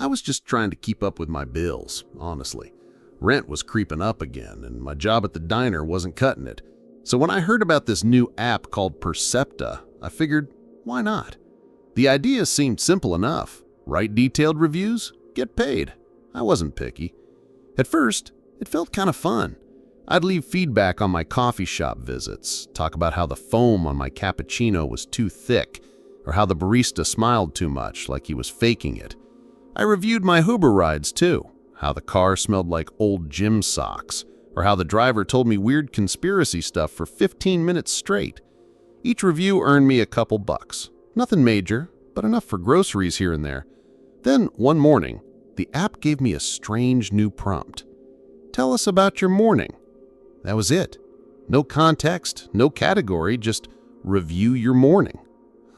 I was just trying to keep up with my bills, honestly. Rent was creeping up again, and my job at the diner wasn't cutting it. So when I heard about this new app called Percepta, I figured, why not? The idea seemed simple enough. Write detailed reviews, get paid. I wasn't picky. At first, it felt kind of fun. I'd leave feedback on my coffee shop visits, talk about how the foam on my cappuccino was too thick, or how the barista smiled too much, like he was faking it. I reviewed my Uber rides too, how the car smelled like old gym socks, or how the driver told me weird conspiracy stuff for 15 minutes straight. Each review earned me a couple bucks. Nothing major, but enough for groceries here and there. Then, one morning, the app gave me a strange new prompt. Tell us about your morning. That was it. No context, no category, just review your morning.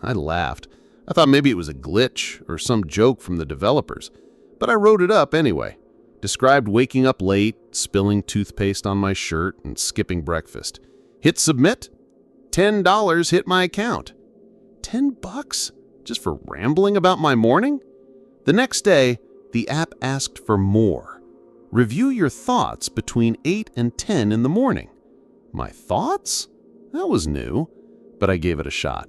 I laughed. I thought maybe it was a glitch or some joke from the developers, but I wrote it up anyway. Described waking up late, spilling toothpaste on my shirt, and skipping breakfast. Hit submit. $10 hit my account. $10? Just for rambling about my morning? The next day, the app asked for more. Review your thoughts between 8 and 10 in the morning. My thoughts? That was new, but I gave it a shot.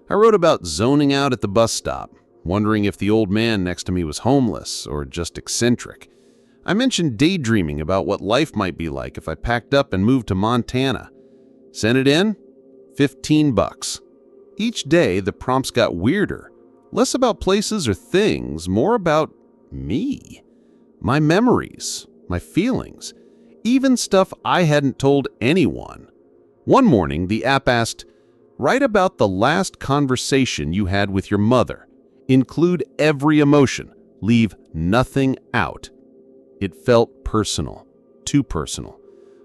I wrote about zoning out at the bus stop, wondering if the old man next to me was homeless or just eccentric. I mentioned daydreaming about what life might be like if I packed up and moved to Montana. Sent it in? $15. Each day, the prompts got weirder. Less about places or things, more about me. My memories, my feelings, even stuff I hadn't told anyone. One morning, the app asked, write about the last conversation you had with your mother. Include every emotion. Leave nothing out. It felt personal, too personal.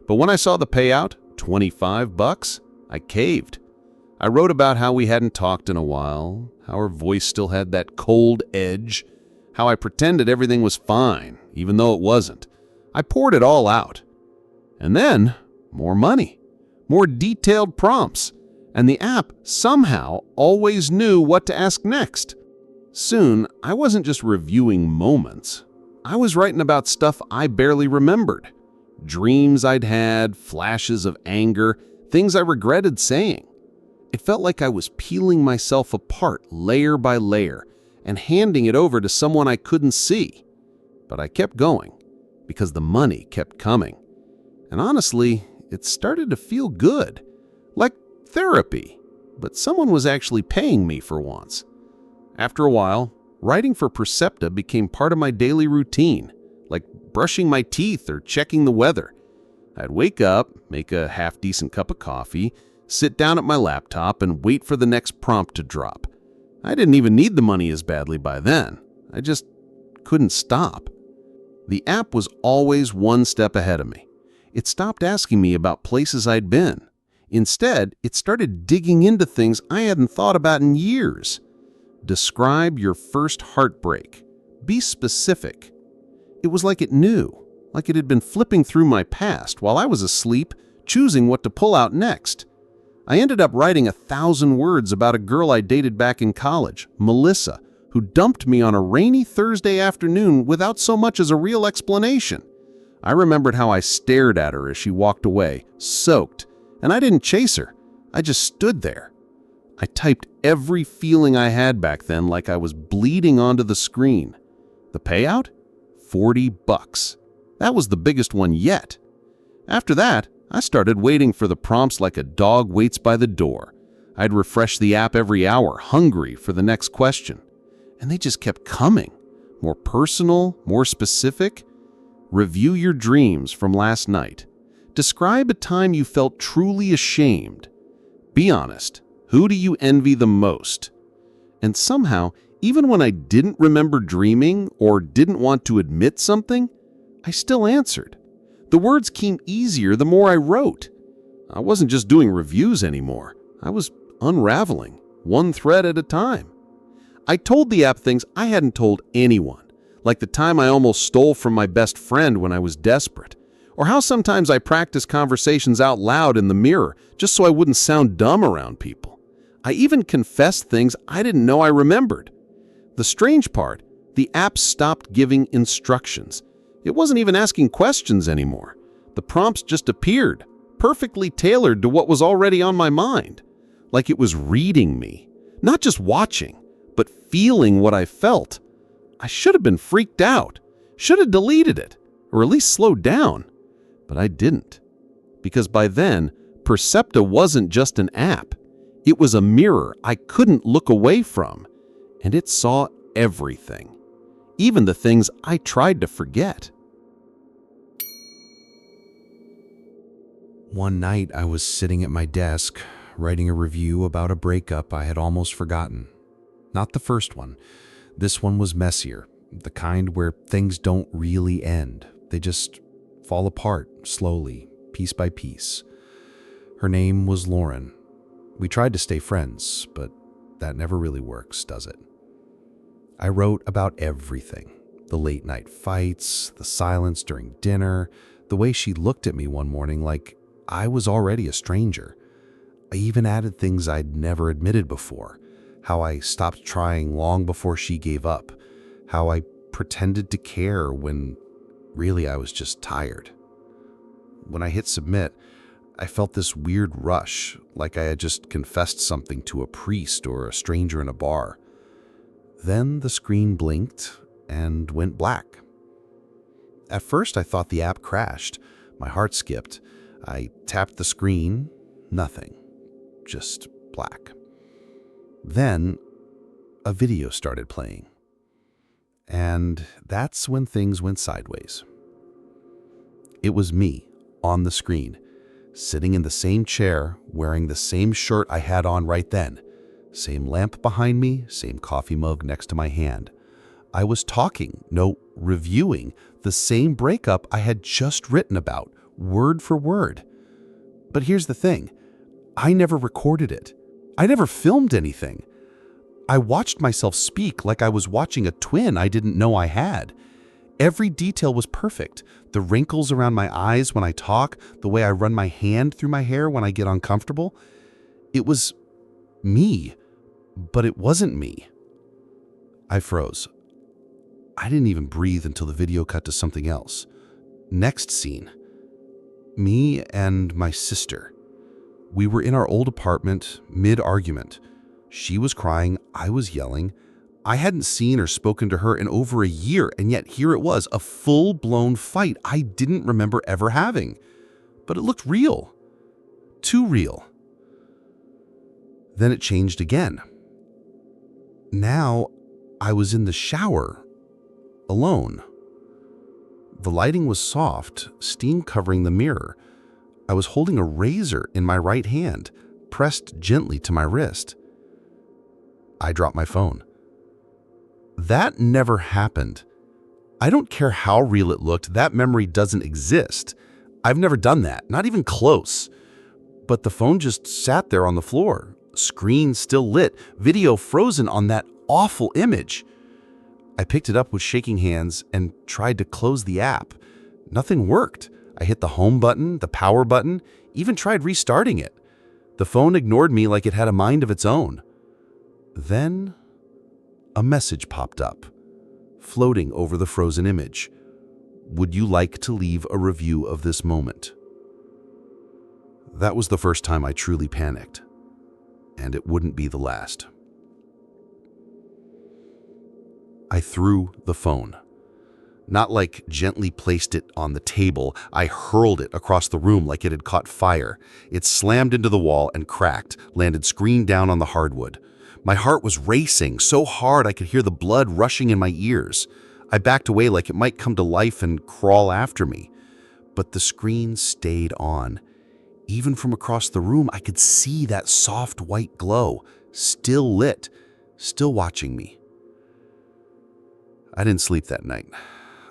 But when I saw the payout, $25, I caved. I wrote about how we hadn't talked in a while, how her voice still had that cold edge, how I pretended everything was fine, even though it wasn't. I poured it all out. And then, more money, more detailed prompts, and the app somehow always knew what to ask next. Soon, I wasn't just reviewing moments. I was writing about stuff I barely remembered. Dreams I'd had, flashes of anger, things I regretted saying. It felt like I was peeling myself apart layer by layer and handing it over to someone I couldn't see. But I kept going because the money kept coming. And honestly, it started to feel good, like therapy, but someone was actually paying me for once. After a while, writing for Percepta became part of my daily routine, like brushing my teeth or checking the weather. I'd wake up, make a half-decent cup of coffee, sit down at my laptop, and wait for the next prompt to drop. I didn't even need the money as badly by then. I just couldn't stop. The app was always one step ahead of me. It stopped asking me about places I'd been. Instead, it started digging into things I hadn't thought about in years. Describe your first heartbreak. Be specific. It was like it knew, like it had been flipping through my past while I was asleep, choosing what to pull out next. I ended up writing 1,000 words about a girl I dated back in college, Melissa, who dumped me on a rainy Thursday afternoon without so much as a real explanation. I remembered how I stared at her as she walked away, soaked, and I didn't chase her. I just stood there. I typed every feeling I had back then like I was bleeding onto the screen. The payout? $40. That was the biggest one yet. After that, I started waiting for the prompts like a dog waits by the door. I'd refresh the app every hour, hungry for the next question. And they just kept coming. More personal, more specific. Review your dreams from last night. Describe a time you felt truly ashamed. Be honest. Who do you envy the most? And somehow, even when I didn't remember dreaming or didn't want to admit something, I still answered. The words came easier the more I wrote. I wasn't just doing reviews anymore. I was unraveling, one thread at a time. I told the app things I hadn't told anyone, like the time I almost stole from my best friend when I was desperate, or how sometimes I practiced conversations out loud in the mirror just so I wouldn't sound dumb around people. I even confessed things I didn't know I remembered. The strange part, The app stopped giving instructions. It wasn't even asking questions anymore. The prompts just appeared, perfectly tailored to what was already on my mind. Like it was reading me, not just watching, but feeling what I felt. I should have been freaked out, should have deleted it, or at least slowed down. But I didn't. Because by then, Percepta wasn't just an app. It was a mirror I couldn't look away from. And it saw everything. Even the things I tried to forget. One night I was sitting at my desk, writing a review about a breakup I had almost forgotten. Not the first one. This one was messier, the kind where things don't really end. They just fall apart slowly, piece by piece. Her name was Lauren. We tried to stay friends, but that never really works, does it? I wrote about everything. The late night fights, the silence during dinner, the way she looked at me one morning like I was already a stranger. I even added things I'd never admitted before. How I stopped trying long before she gave up. How I pretended to care when really I was just tired. When I hit submit, I felt this weird rush, like I had just confessed something to a priest or a stranger in a bar. Then the screen blinked and went black. At first I thought the app crashed. My heart skipped. I tapped the screen, nothing, just black. Then a video started playing. And that's when things went sideways. It was me on the screen, sitting in the same chair, wearing the same shirt I had on right then. Same lamp behind me, same coffee mug next to my hand. I was talking, no, reviewing, the same breakup I had just written about, word for word. But here's the thing. I never recorded it. I never filmed anything. I watched myself speak like I was watching a twin I didn't know I had. Every detail was perfect. The wrinkles around my eyes when I talk, the way I run my hand through my hair when I get uncomfortable. It was me, but it wasn't me. I froze. I didn't even breathe until the video cut to something else. Next scene. Me and my sister. We were in our old apartment, mid-argument. She was crying, I was yelling. I hadn't seen or spoken to her in over a year, and yet here it was, a full-blown fight I didn't remember ever having. But it looked real. Too real. Then it changed again. Now I was in the shower, alone. The lighting was soft, steam covering the mirror. I was holding a razor in my right hand, pressed gently to my wrist. I dropped my phone. That never happened. I don't care how real it looked, that memory doesn't exist. I've never done that, not even close. But the phone just sat there on the floor, screen still lit, video frozen on that awful image. I picked it up with shaking hands and tried to close the app. Nothing worked. I hit the home button, the power button, even tried restarting it. The phone ignored me like it had a mind of its own. Then a message popped up, floating over the frozen image. Would you like to leave a review of this moment? That was the first time I truly panicked, and it wouldn't be the last. I threw the phone. Not like gently placed it on the table, I hurled it across the room like it had caught fire. It slammed into the wall and cracked, landed screen down on the hardwood. My heart was racing so hard I could hear the blood rushing in my ears. I backed away like it might come to life and crawl after me. But the screen stayed on. Even from across the room, I could see that soft white glow, still lit, still watching me. I didn't sleep that night.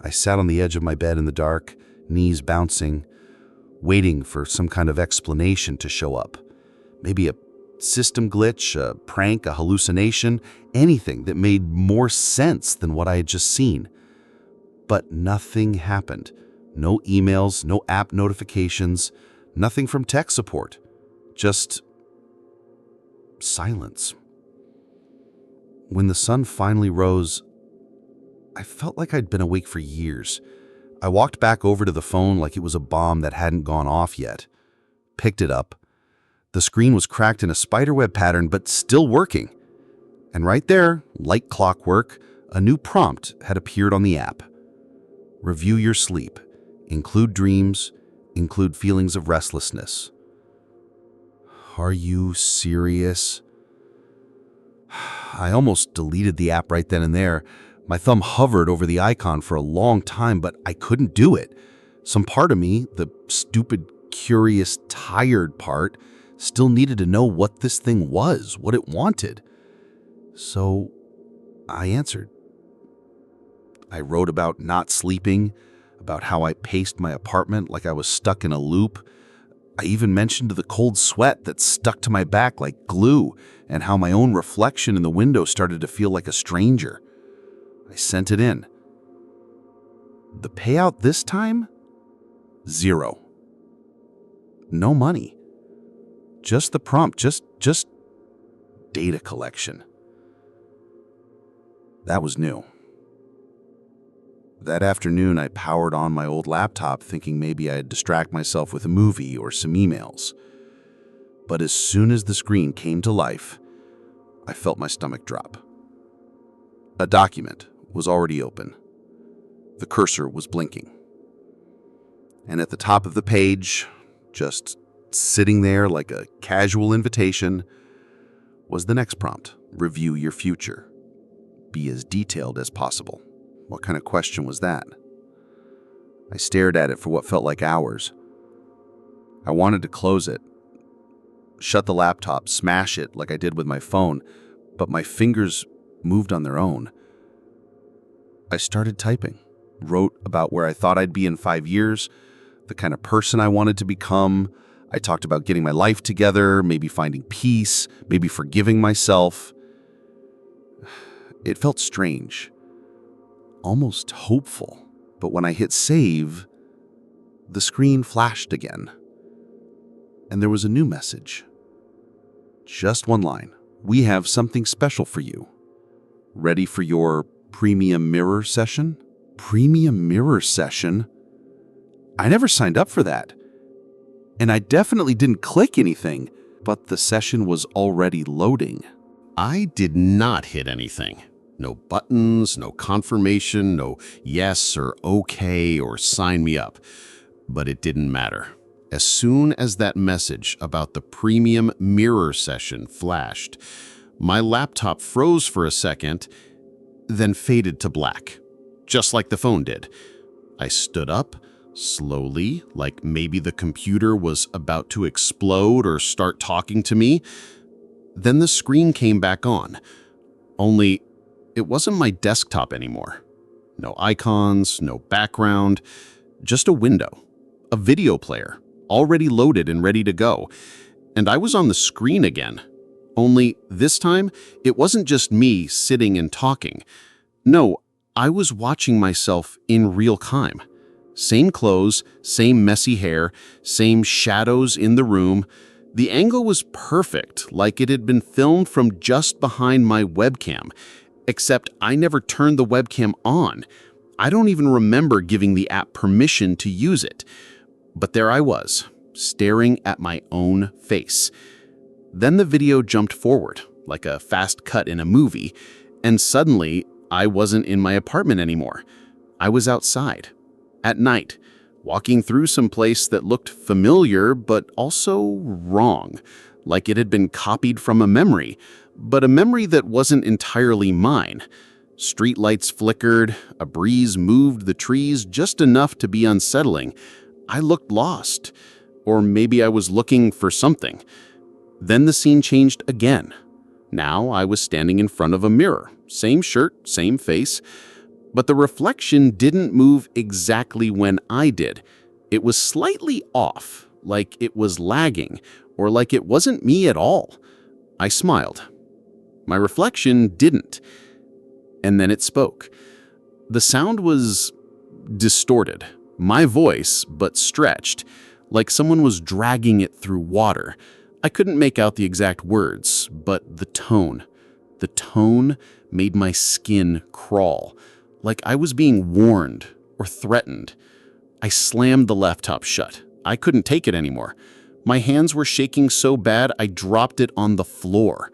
I sat on the edge of my bed in the dark, knees bouncing, waiting for some kind of explanation to show up. Maybe a system glitch, a prank, a hallucination, anything that made more sense than what I had just seen. But nothing happened. No emails, no app notifications, nothing from tech support. Just silence. When the sun finally rose, I felt like I'd been awake for years. I walked back over to the phone like it was a bomb that hadn't gone off yet. Picked it up. The screen was cracked in a spiderweb pattern, but still working. And right there, like clockwork, a new prompt had appeared on the app. Review your sleep. Include dreams. Include feelings of restlessness. Are you serious? I almost deleted the app right then and there. My thumb hovered over the icon for a long time, but I couldn't do it. Some part of me, the stupid, curious, tired part, still needed to know what this thing was, what it wanted. So I answered. I wrote about not sleeping, about how I paced my apartment like I was stuck in a loop. I even mentioned the cold sweat that stuck to my back like glue, and how my own reflection in the window started to feel like a stranger. I sent it in. The payout this time? 0. No money. Just the prompt, just data collection. That was new. That afternoon, I powered on my old laptop thinking maybe I'd distract myself with a movie or some emails. But as soon as the screen came to life, I felt my stomach drop. A document was already open. The cursor was blinking. And at the top of the page, just sitting there like a casual invitation, was the next prompt: review your future. Be as detailed as possible. What kind of question was that? I stared at it for what felt like hours. I wanted to close it, shut the laptop, smash it like I did with my phone, but my fingers moved on their own. I started typing, wrote about where I thought I'd be in 5 years, the kind of person I wanted to become. I talked about getting my life together, maybe finding peace, maybe forgiving myself. It felt strange, almost hopeful, but when I hit save, the screen flashed again. And there was a new message. Just one line. We have something special for you. Ready for your premium mirror session? Premium mirror session? I never signed up for that. And I definitely didn't click anything, but the session was already loading. I did not hit anything. No buttons, no confirmation, no yes or okay or sign me up. But it didn't matter. As soon as that message about the premium mirror session flashed, my laptop froze for a second, then faded to black, just like the phone did. I stood up, slowly, like maybe the computer was about to explode or start talking to me. Then the screen came back on, only it wasn't my desktop anymore. No icons, no background, just a window, a video player, already loaded and ready to go. And I was on the screen again. Only this time, it wasn't just me sitting and talking. No, I was watching myself in real time. Same clothes, same messy hair, same shadows in the room. The angle was perfect, like it had been filmed from just behind my webcam. Except I never turned the webcam on. I don't even remember giving the app permission to use it. But there I was, staring at my own face. Then the video jumped forward, like a fast cut in a movie, and suddenly I wasn't in my apartment anymore. I was outside, at night, walking through some place that looked familiar but also wrong, like it had been copied from a memory, but a memory that wasn't entirely mine. Streetlights flickered, a breeze moved the trees just enough to be unsettling. I looked lost, or maybe I was looking for something. Then the scene changed again. Now I was standing in front of a mirror, same shirt, same face, but the reflection didn't move exactly when I did. It was slightly off, like it was lagging, or like it wasn't me at all. I smiled. My reflection didn't. And then it spoke. The sound was distorted, my voice, but stretched, like someone was dragging it through water. I couldn't make out the exact words, but the tone made my skin crawl, like I was being warned or threatened. I slammed the laptop shut. I couldn't take it anymore. My hands were shaking so bad I dropped it on the floor.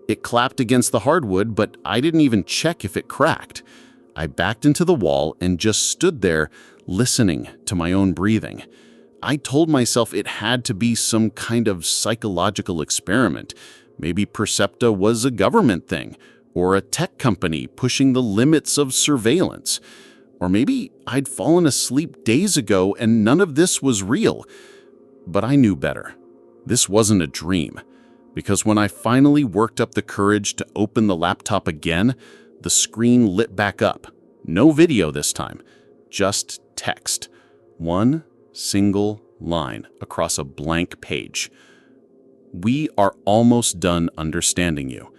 It clapped against the hardwood, but I didn't even check if it cracked. I backed into the wall and just stood there listening to my own breathing. I told myself it had to be some kind of psychological experiment. Maybe Percepta was a government thing, or a tech company pushing the limits of surveillance. Or maybe I'd fallen asleep days ago and none of this was real. But I knew better. This wasn't a dream. Because when I finally worked up the courage to open the laptop again, the screen lit back up. No video this time, just text. One single line across a blank page. "We are almost done understanding you."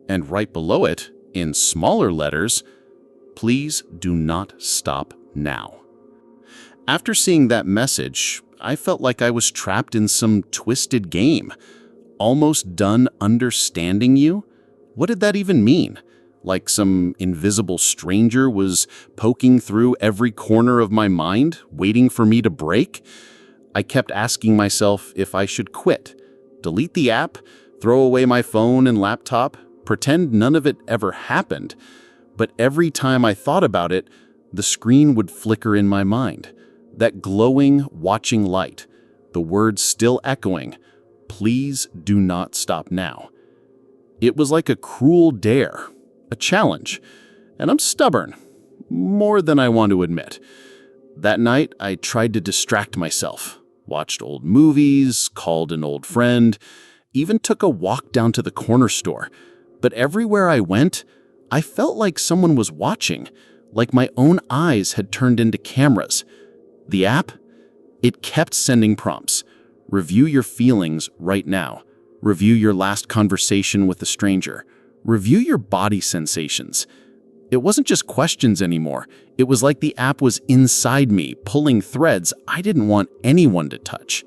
And right below it, in smaller letters, "Please do not stop now." After seeing that message, I felt like I was trapped in some twisted game. Almost done understanding you? What did that even mean? Like some invisible stranger was poking through every corner of my mind, waiting for me to break? I kept asking myself if I should quit, delete the app, throw away my phone and laptop, pretend none of it ever happened. But every time I thought about it, the screen would flicker in my mind. That glowing, watching light, the words still echoing, "Please do not stop now." It was like a cruel dare, a challenge, and I'm stubborn, more than I want to admit. That night, I tried to distract myself, watched old movies, called an old friend, even took a walk down to the corner store. But everywhere I went, I felt like someone was watching, like my own eyes had turned into cameras. The app? It kept sending prompts. Review your feelings right now. Review your last conversation with a stranger. Review your body sensations. It wasn't just questions anymore. It was like the app was inside me, pulling threads I didn't want anyone to touch.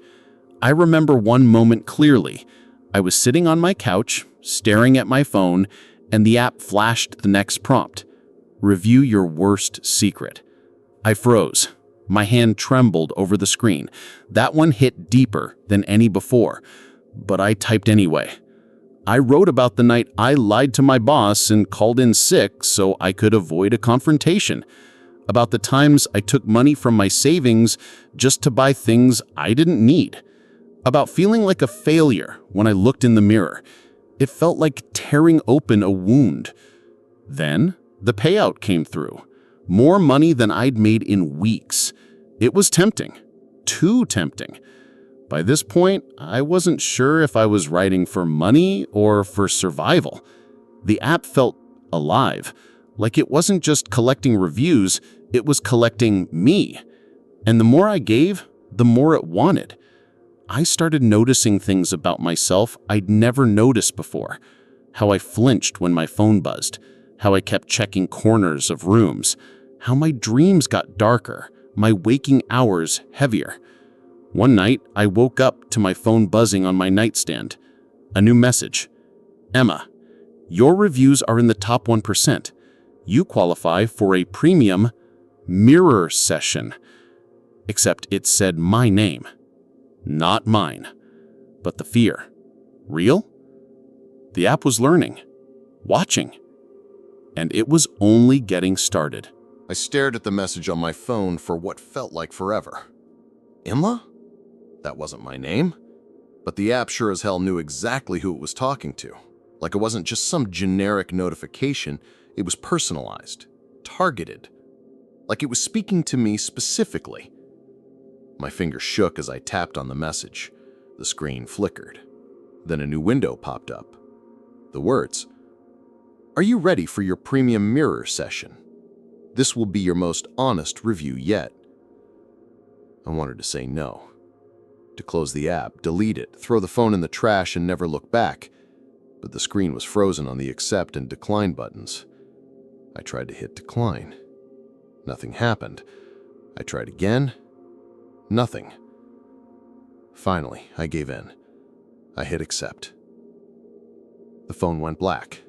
I remember one moment clearly. I was sitting on my couch, staring at my phone, and the app flashed the next prompt. Review your worst secret. I froze. My hand trembled over the screen. That one hit deeper than any before, but I typed anyway. I wrote about the night I lied to my boss and called in sick so I could avoid a confrontation. About the times I took money from my savings just to buy things I didn't need. About feeling like a failure when I looked in the mirror. It felt like tearing open a wound. Then the payout came through. More money than I'd made in weeks. It was tempting. Too tempting. By this point, I wasn't sure if I was writing for money or for survival. The app felt alive, like it wasn't just collecting reviews, it was collecting me. And the more I gave, the more it wanted. I started noticing things about myself I'd never noticed before. How I flinched when my phone buzzed, how I kept checking corners of rooms, how my dreams got darker, my waking hours heavier. One night, I woke up to my phone buzzing on my nightstand. A new message. Emma, your reviews are in the top 1%. You qualify for a premium mirror session. Except it said my name. Not mine. But the fear. Real? The app was learning. Watching. And it was only getting started. I stared at the message on my phone for what felt like forever. Imla? That wasn't my name. But the app sure as hell knew exactly who it was talking to. Like it wasn't just some generic notification, it was personalized, targeted. Like it was speaking to me specifically. My finger shook as I tapped on the message. The screen flickered. Then a new window popped up. The words, "Are you ready for your premium mirror session? This will be your most honest review yet." I wanted to say no. To close the app, delete it, throw the phone in the trash, and never look back. But the screen was frozen on the accept and decline buttons. I tried to hit decline. Nothing happened. I tried again. Nothing. Finally, I gave in. I hit accept. The phone went black.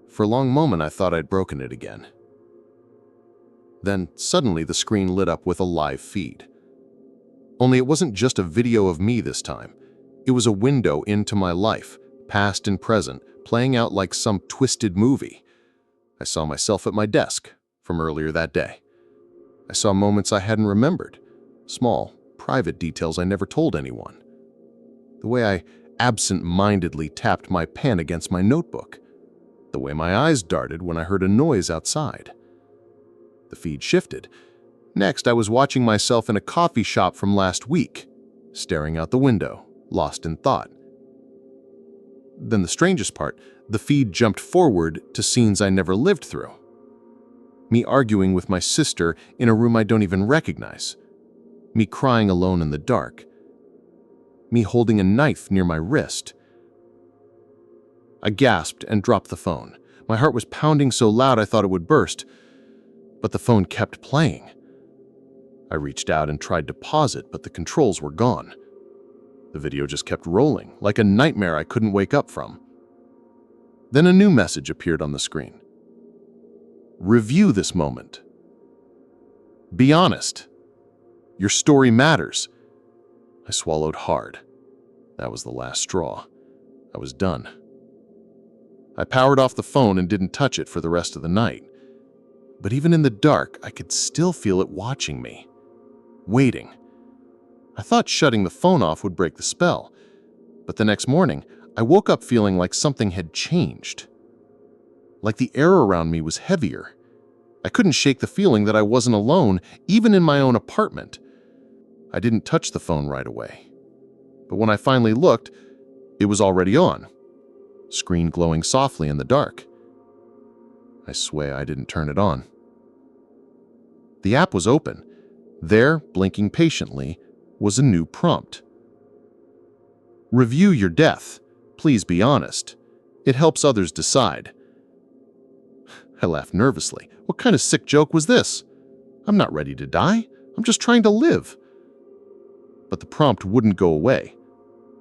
For a long moment, I thought I'd broken it again. Then suddenly the screen lit up with a live feed. Only it wasn't just a video of me this time. It was a window into my life, past and present, playing out like some twisted movie. I saw myself at my desk from earlier that day. I saw moments I hadn't remembered, small, private details I never told anyone. The way I absent-mindedly tapped my pen against my notebook. The way my eyes darted when I heard a noise outside. The feed shifted. Next, I was watching myself in a coffee shop from last week, staring out the window, lost in thought. Then the strangest part, the feed jumped forward to scenes I never lived through. Me arguing with my sister in a room I don't even recognize. Me crying alone in the dark. Me holding a knife near my wrist. I gasped and dropped the phone. My heart was pounding so loud I thought it would burst, but the phone kept playing. I reached out and tried to pause it, but the controls were gone. The video just kept rolling, like a nightmare I couldn't wake up from. Then a new message appeared on the screen. Review this moment. Be honest. Your story matters. I swallowed hard. That was the last straw. I was done. I powered off the phone and didn't touch it for the rest of the night. But even in the dark, I could still feel it watching me. Waiting. I thought shutting the phone off would break the spell. But the next morning, I woke up feeling like something had changed. Like the air around me was heavier. I couldn't shake the feeling that I wasn't alone, even in my own apartment. I didn't touch the phone right away. But when I finally looked, it was already on. Screen glowing softly in the dark. I swear I didn't turn it on. The app was open. There, blinking patiently, was a new prompt. Review your death. Please be honest. It helps others decide. I laughed nervously. What kind of sick joke was this? I'm not ready to die. I'm just trying to live. But the prompt wouldn't go away.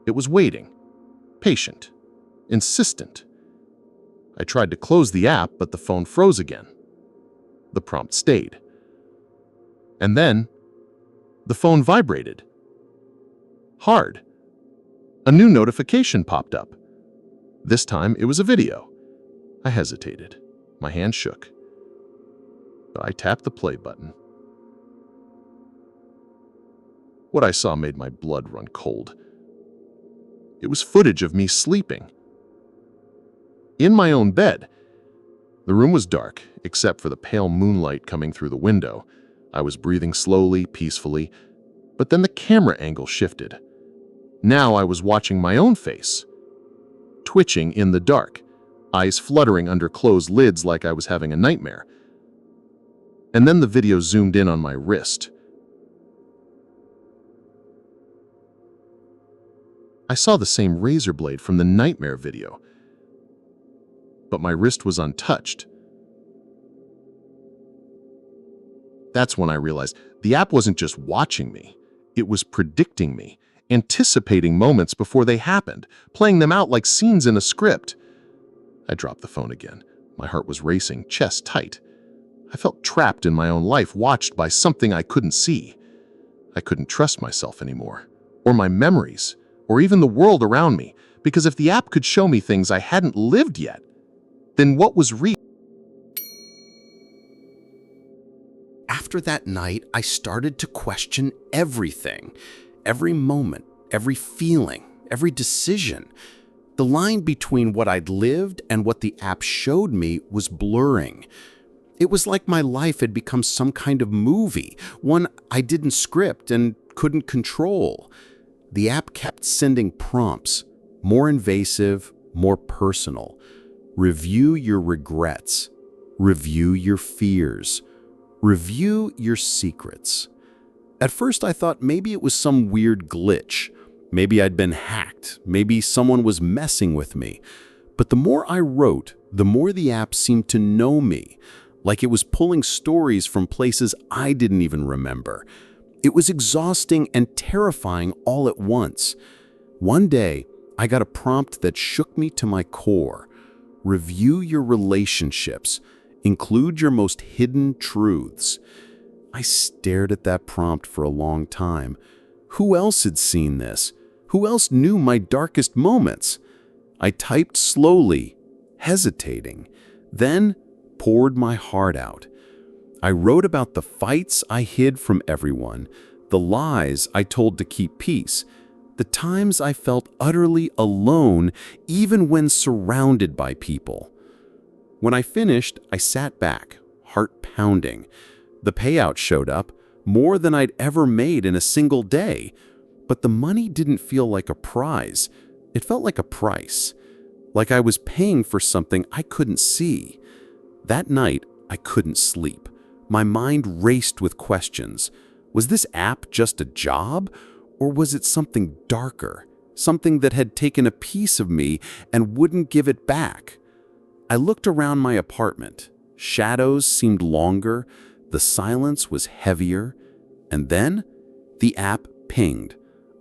It was waiting. Patient. Insistent. I tried to close the app, but the phone froze again. The prompt stayed. And then, the phone vibrated. Hard. A new notification popped up. This time, it was a video. I hesitated. My hand shook. But I tapped the play button. What I saw made my blood run cold. It was footage of me sleeping. In my own bed. The room was dark, except for the pale moonlight coming through the window. I was breathing slowly, peacefully, but then the camera angle shifted. Now I was watching my own face. Twitching in the dark, eyes fluttering under closed lids like I was having a nightmare. And then the video zoomed in on my wrist. I saw the same razor blade from the nightmare video, but my wrist was untouched. That's when I realized the app wasn't just watching me, it was predicting me, anticipating moments before they happened, playing them out like scenes in a script. I dropped the phone again. My heart was racing, chest tight. I felt trapped in my own life, watched by something I couldn't see. I couldn't trust myself anymore, or my memories, or even the world around me, because if the app could show me things I hadn't lived yet, then what was real? After that night, I started to question everything. Every moment, every feeling, every decision. The line between what I'd lived and what the app showed me was blurring. It was like my life had become some kind of movie, one I didn't script and couldn't control. The app kept sending prompts, more invasive, more personal. Review your regrets. Review your fears. Review your secrets. At first I thought maybe it was some weird glitch. Maybe I'd been hacked. Maybe someone was messing with me. But the more I wrote, the more the app seemed to know me, like it was pulling stories from places I didn't even remember. It was exhausting and terrifying all at once. One day, I got a prompt that shook me to my core. Review your relationships. Include your most hidden truths. I stared at that prompt for a long time. Who else had seen this? Who else knew my darkest moments? I typed slowly, hesitating, then poured my heart out. I wrote about the fights I hid from everyone, the lies I told to keep peace, the times I felt utterly alone even when surrounded by people. When I finished, I sat back, heart pounding. The payout showed up, more than I'd ever made in a single day. But the money didn't feel like a prize. It felt like a price. Like I was paying for something I couldn't see. That night, I couldn't sleep. My mind raced with questions. Was this app just a job? Or was it something darker? Something that had taken a piece of me and wouldn't give it back? I looked around my apartment. Shadows seemed longer. The silence was heavier. And then the app pinged.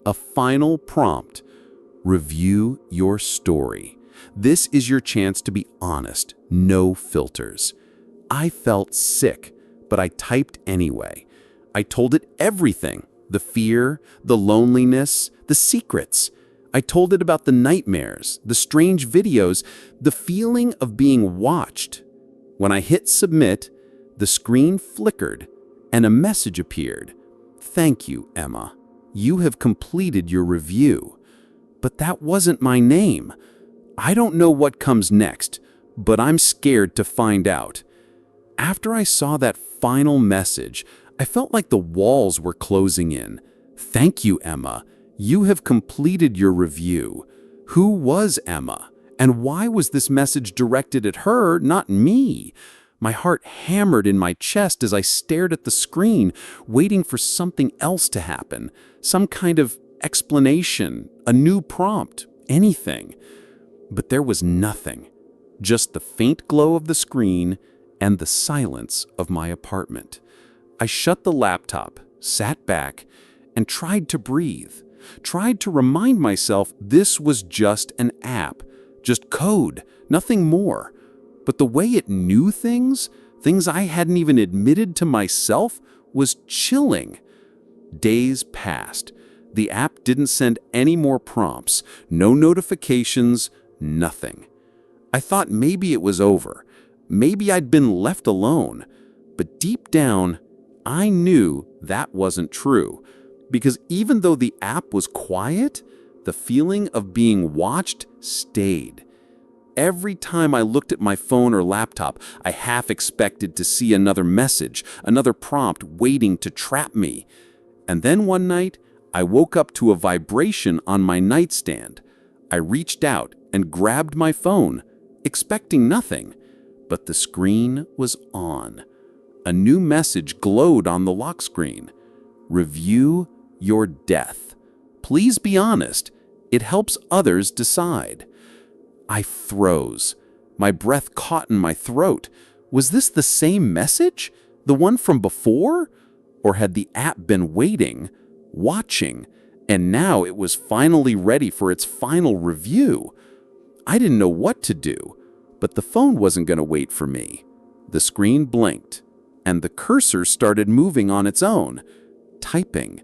A final prompt. Review your story. This is your chance to be honest. No filters. I felt sick, but I typed anyway. I told it everything. The fear, the loneliness, the secrets. I told it about the nightmares, the strange videos, the feeling of being watched. When I hit submit, the screen flickered and a message appeared. Thank you, Emma. You have completed your review. But that wasn't my name. I don't know what comes next, but I'm scared to find out. After I saw that final message, I felt like the walls were closing in. Thank you, Emma. You have completed your review. Who was Emma? And why was this message directed at her, not me? My heart hammered in my chest as I stared at the screen, waiting for something else to happen. Some kind of explanation, a new prompt, anything. But there was nothing. Just the faint glow of the screen and the silence of my apartment. I shut the laptop, sat back, and tried to breathe. Tried to remind myself this was just an app, just code, nothing more. But the way it knew things I hadn't even admitted to myself, was chilling. Days passed. The app didn't send any more prompts, no notifications, nothing. I thought maybe it was over. Maybe I'd been left alone. But deep down, I knew that wasn't true. Because even though the app was quiet, the feeling of being watched stayed. Every time I looked at my phone or laptop, I half expected to see another message, another prompt waiting to trap me. And then one night, I woke up to a vibration on my nightstand. I reached out and grabbed my phone, expecting nothing. But the screen was on. A new message glowed on the lock screen. Review your death. Please be honest. It helps others decide. I froze. My breath caught in my throat. Was this the same message? The one from before? Or had the app been waiting, watching, and now it was finally ready for its final review? I didn't know what to do, but the phone wasn't going to wait for me. The screen blinked, and the cursor started moving on its own, typing.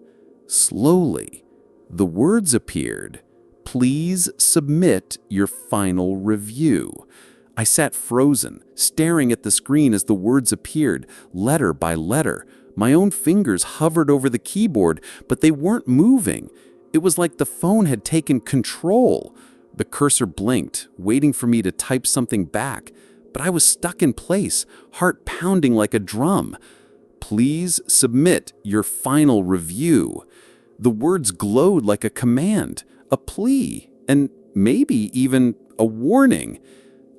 Slowly, the words appeared. Please submit your final review. I sat frozen, staring at the screen as the words appeared, letter by letter. My own fingers hovered over the keyboard, but they weren't moving. It was like the phone had taken control. The cursor blinked, waiting for me to type something back, but I was stuck in place, heart pounding like a drum. Please submit your final review. The words glowed like a command, a plea, and maybe even a warning.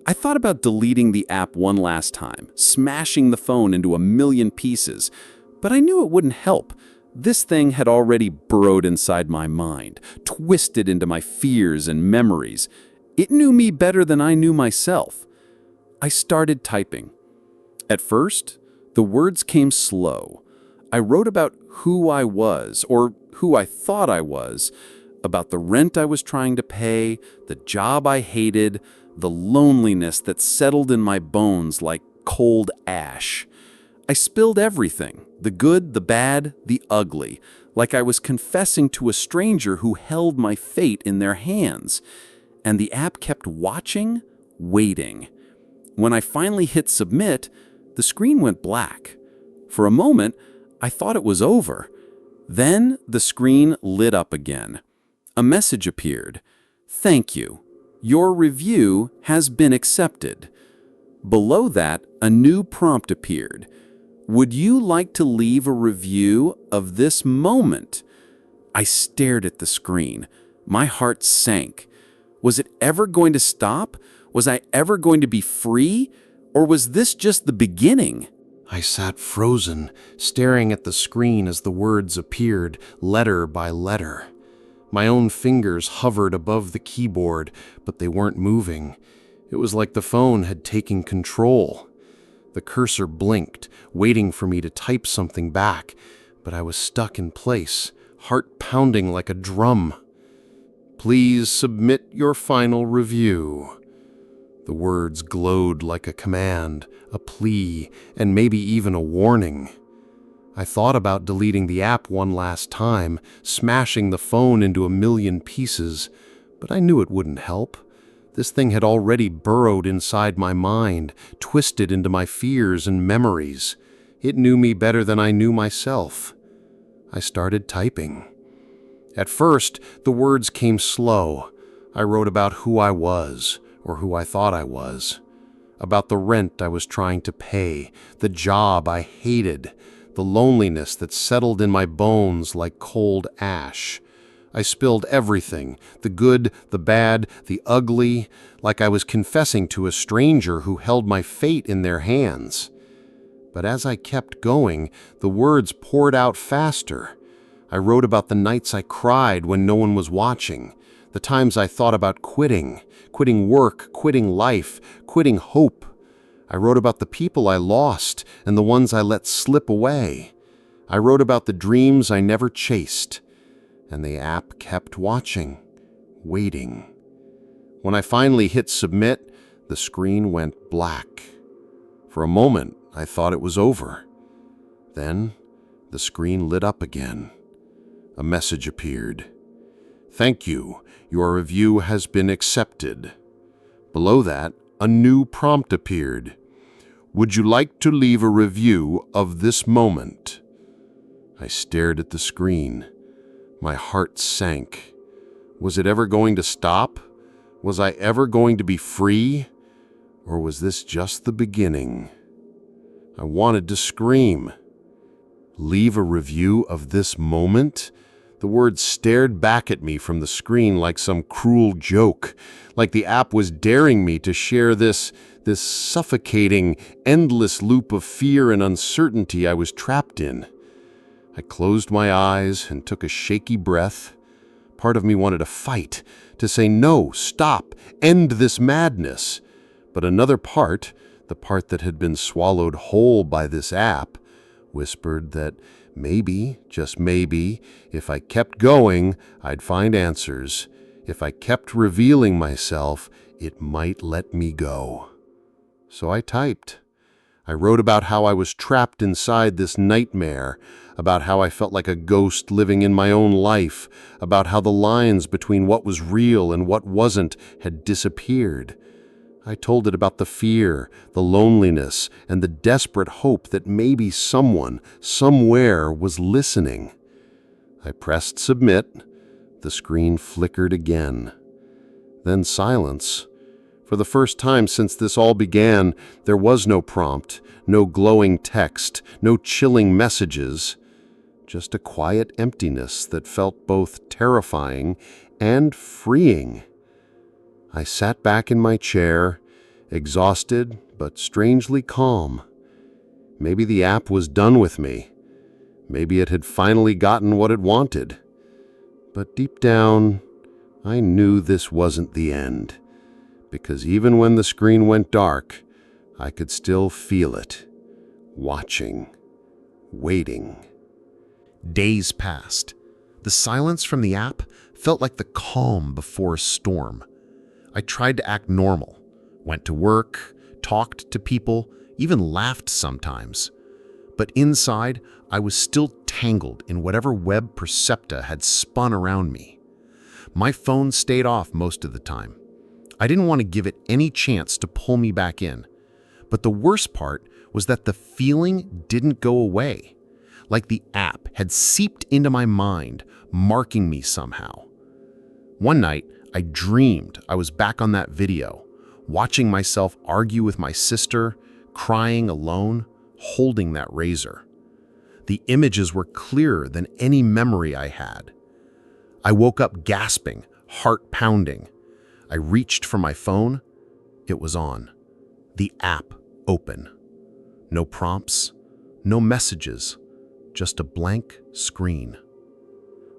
I thought about deleting the app one last time, smashing the phone into a million pieces, but I knew it wouldn't help. This thing had already burrowed inside my mind, twisted into my fears and memories. It knew me better than I knew myself. I started typing. At first, the words came slow. I wrote about who I was, or who I thought I was, about the rent I was trying to pay, the job I hated, the loneliness that settled in my bones like cold ash. I spilled everything, the good, the bad, the ugly, like I was confessing to a stranger who held my fate in their hands. And the app kept watching, waiting. When I finally hit submit, the screen went black. For a moment, I thought it was over. Then the screen lit up again. A message appeared. "Thank you. Your review has been accepted." Below that, a new prompt appeared. "Would you like to leave a review of this moment?" I stared at the screen. My heart sank. Was it ever going to stop? Was I ever going to be free? Or was this just the beginning? I sat frozen, staring at the screen as the words appeared, letter by letter. My own fingers hovered above the keyboard, but they weren't moving. It was like the phone had taken control. The cursor blinked, waiting for me to type something back, but I was stuck in place, heart pounding like a drum. "Please submit your final review." The words glowed like a command, a plea, and maybe even a warning. I thought about deleting the app one last time, smashing the phone into a million pieces, but I knew it wouldn't help. This thing had already burrowed inside my mind, twisted into my fears and memories. It knew me better than I knew myself. I started typing. At first, the words came slow. I wrote about who I was, or who I thought I was. About the rent I was trying to pay, the job I hated, the loneliness that settled in my bones like cold ash. I spilled everything, the good, the bad, the ugly, like I was confessing to a stranger who held my fate in their hands. But as I kept going, the words poured out faster. I wrote about the nights I cried when no one was watching, the times I thought about quitting work, quitting life, quitting hope. I wrote about the people I lost and the ones I let slip away. I wrote about the dreams I never chased. And the app kept watching, waiting. When I finally hit submit, the screen went black. For a moment, I thought it was over. Then, the screen lit up again. A message appeared. "Thank you. Your review has been accepted." Below that, a new prompt appeared. "Would you like to leave a review of this moment?" I stared at the screen. My heart sank. Was it ever going to stop? Was I ever going to be free? Or was this just the beginning? I wanted to scream. Leave a review of this moment? The words stared back at me from the screen like some cruel joke, like the app was daring me to share this suffocating, endless loop of fear and uncertainty I was trapped in. I closed my eyes and took a shaky breath. Part of me wanted to fight, to say no, stop, end this madness. But another part, the part that had been swallowed whole by this app, whispered that maybe, just maybe, if I kept going, I'd find answers. If I kept revealing myself, it might let me go. So I typed. I wrote about how I was trapped inside this nightmare, about how I felt like a ghost living in my own life, about how the lines between what was real and what wasn't had disappeared. I told it about the fear, the loneliness, and the desperate hope that maybe someone, somewhere, was listening. I pressed submit. The screen flickered again. Then silence. For the first time since this all began, there was no prompt, no glowing text, no chilling messages. Just a quiet emptiness that felt both terrifying and freeing. I sat back in my chair, exhausted but strangely calm. Maybe the app was done with me. Maybe it had finally gotten what it wanted. But deep down, I knew this wasn't the end, because even when the screen went dark, I could still feel it, watching, waiting. Days passed. The silence from the app felt like the calm before a storm. I tried to act normal, went to work, talked to people, even laughed sometimes. But inside, I was still tangled in whatever web Percepta had spun around me. My phone stayed off most of the time. I didn't want to give it any chance to pull me back in. But the worst part was that the feeling didn't go away. Like the app had seeped into my mind, marking me somehow. One night, I dreamed I was back on that video, watching myself argue with my sister, crying alone, holding that razor. The images were clearer than any memory I had. I woke up gasping, heart pounding. I reached for my phone. It was on. The app open. No prompts, no messages, just a blank screen.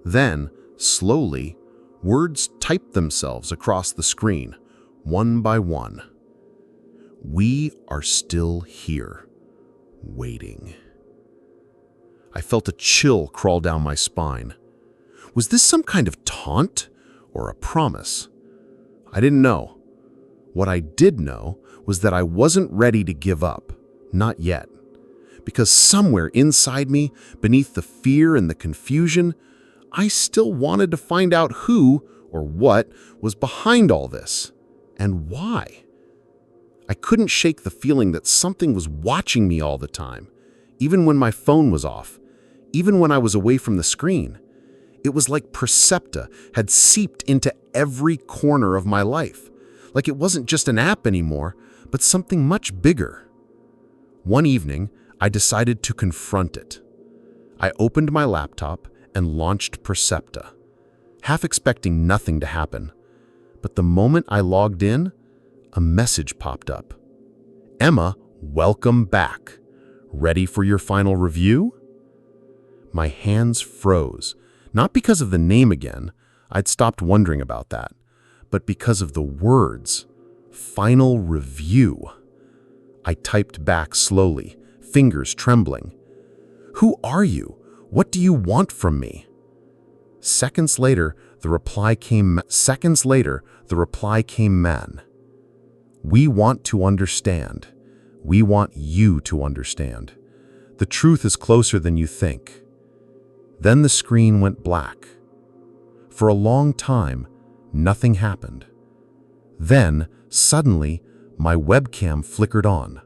Then, slowly, words typed themselves across the screen, one by one. We are still here, waiting. I felt a chill crawl down my spine. Was this some kind of taunt or a promise? I didn't know. What I did know was that I wasn't ready to give up, not yet. Because somewhere inside me, beneath the fear and the confusion, I still wanted to find out who or what was behind all this, and why. I couldn't shake the feeling that something was watching me all the time, even when my phone was off, even when I was away from the screen. It was like Percepta had seeped into every corner of my life, like it wasn't just an app anymore, but something much bigger. One evening, I decided to confront it. I opened my laptop and launched Percepta, half expecting nothing to happen. But the moment I logged in, a message popped up. Emma, welcome back. Ready for your final review? My hands froze, not because of the name again, I'd stopped wondering about that, but because of the words, final review. I typed back slowly, fingers trembling. Who are you? What do you want from me? Seconds later, the reply came, man. We want to understand. We want you to understand. The truth is closer than you think. Then the screen went black. For a long time, nothing happened. Then, suddenly, my webcam flickered on.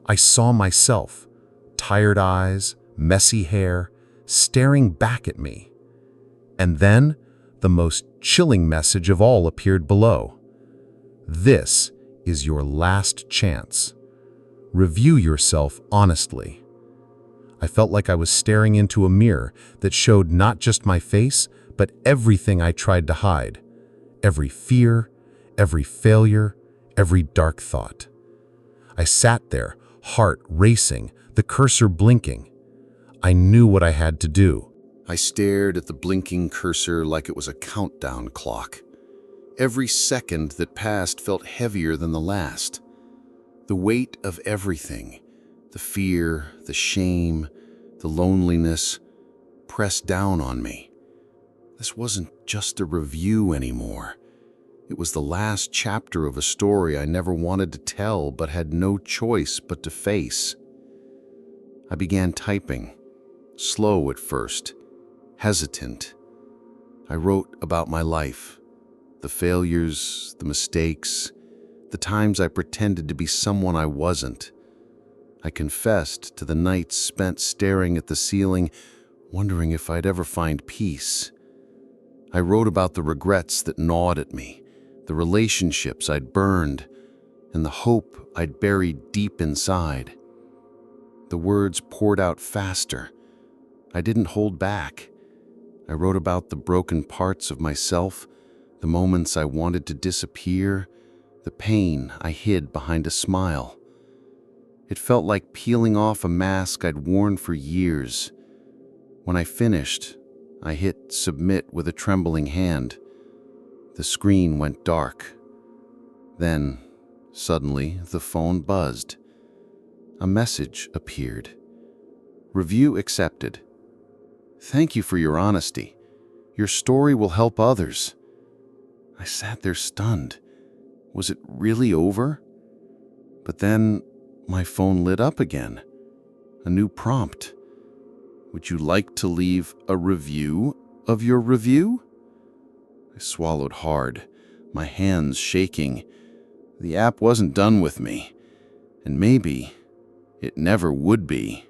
I saw myself, tired eyes, messy hair, staring back at me. And then, the most chilling message of all appeared below. This is your last chance. Review yourself honestly. I felt like I was staring into a mirror that showed not just my face, but everything I tried to hide. Every fear, every failure, every dark thought. I sat there, heart racing, the cursor blinking. I knew what I had to do. I stared at the blinking cursor like it was a countdown clock. Every second that passed felt heavier than the last. The weight of everything, the fear, the shame, the loneliness, pressed down on me. This wasn't just a review anymore. It was the last chapter of a story I never wanted to tell but had no choice but to face. I began typing, slow at first, hesitant. I wrote about my life, the failures, the mistakes, the times I pretended to be someone I wasn't. I confessed to the nights spent staring at the ceiling, wondering if I'd ever find peace. I wrote about the regrets that gnawed at me, the relationships I'd burned, and the hope I'd buried deep inside. The words poured out faster. I didn't hold back. I wrote about the broken parts of myself, the moments I wanted to disappear, the pain I hid behind a smile. It felt like peeling off a mask I'd worn for years. When I finished, I hit submit with a trembling hand. The screen went dark. Then, suddenly, the phone buzzed. A message appeared. Review accepted. Thank you for your honesty. Your story will help others. I sat there stunned. Was it really over? But then My phone lit up again. A new prompt. Would you like to leave a review of your review? I swallowed hard, my hands shaking. The app wasn't done with me, and maybe it never would be.